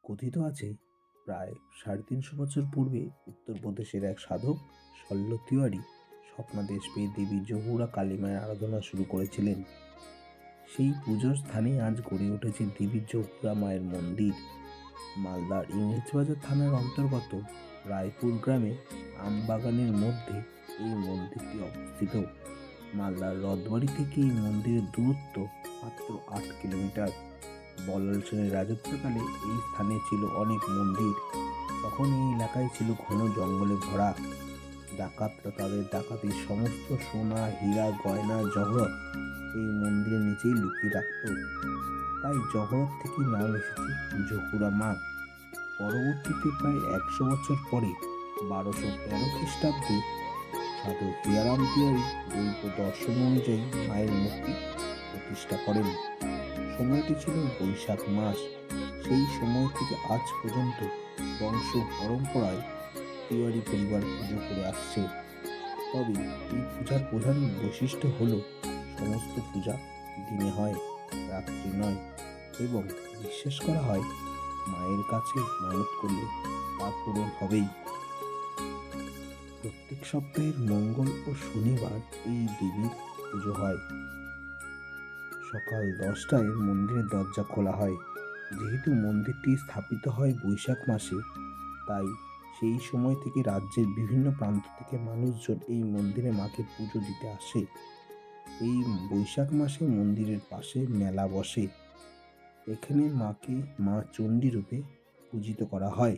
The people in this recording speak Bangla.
কথিত আছে প্রায় ৩৫০ বছর পূর্বে উত্তরপ্রদেশের এক সাধক শল্য তিওয়ারি স্বপ্নাদেশ পেয়ে দেবী জহুরা কালী মায়ের আরাধনা শুরু করেছিলেন। সেই পুজোর স্থানে আজ গড়ে উঠেছে দেবী জহুরা মায়ের মন্দির। মালদার ইংরেজবাজার থানার অন্তর্গত রায়পুর গ্রামে আমবাগানের মধ্যে এই মন্দিরটি অবস্থিত। মালদার রথবাড়ি থেকে এই মন্দিরের দূরত্ব মাত্র ৮ কিলোমিটার। বল্লাল সেনের রাজত্বকালে এই স্থানে ছিল অনেক মন্দির। তখন এই এলাকায় ছিল ঘন জঙ্গলে ভরা। ডাকাতরা তাদের ডাকাতির সমস্ত সোনা, হীরা, গয়না, জহরত এই মন্দিরের নিচেই লুকিয়ে রাখত। তাই জহরত থেকে নাম এসেছে জহুরা মা। পরবর্তীতে প্রায় ১০০ বছর পরে ১২১৩ খ্রিস্টাব্দে সাধু হিয়ারাম তিওয়ারি দ্বৈত দর্শন অনুযায়ী মায়ের মূর্তি প্রতিষ্ঠা করেন। সময়টি ছিল বৈশাখ মাস। সেই সময় থেকে আজ পর্যন্ত বংশ পরম্পরায় তিওয়ারি পরিবার পুজো করে আসছে। তবে এই পূজার প্রধান বৈশিষ্ট্য হলো সমস্ত পূজা দিনে হয়, রাত্রি নয়, এবং বিশ্বাস করা হয় মায়ের কাছে মানত করলে তা পূরণ হবেই। প্রত্যেক সপ্তাহের মঙ্গল ও শনিবার এই দেবীর পুজো হয়। সকাল ১০টায় মন্দিরের দরজা খোলা হয়। যেহেতু মন্দিরটি স্থাপিত হয় বৈশাখ মাসে, তাই সেই সময় থেকে রাজ্যের বিভিন্ন প্রান্ত থেকে মানুষজন এই মন্দিরে মাকে পুজো দিতে আসে। এই বৈশাখ মাসে মন্দিরের পাশে মেলা বসে। এখানে মাকে মা চণ্ডী রূপে পূজিত করা হয়।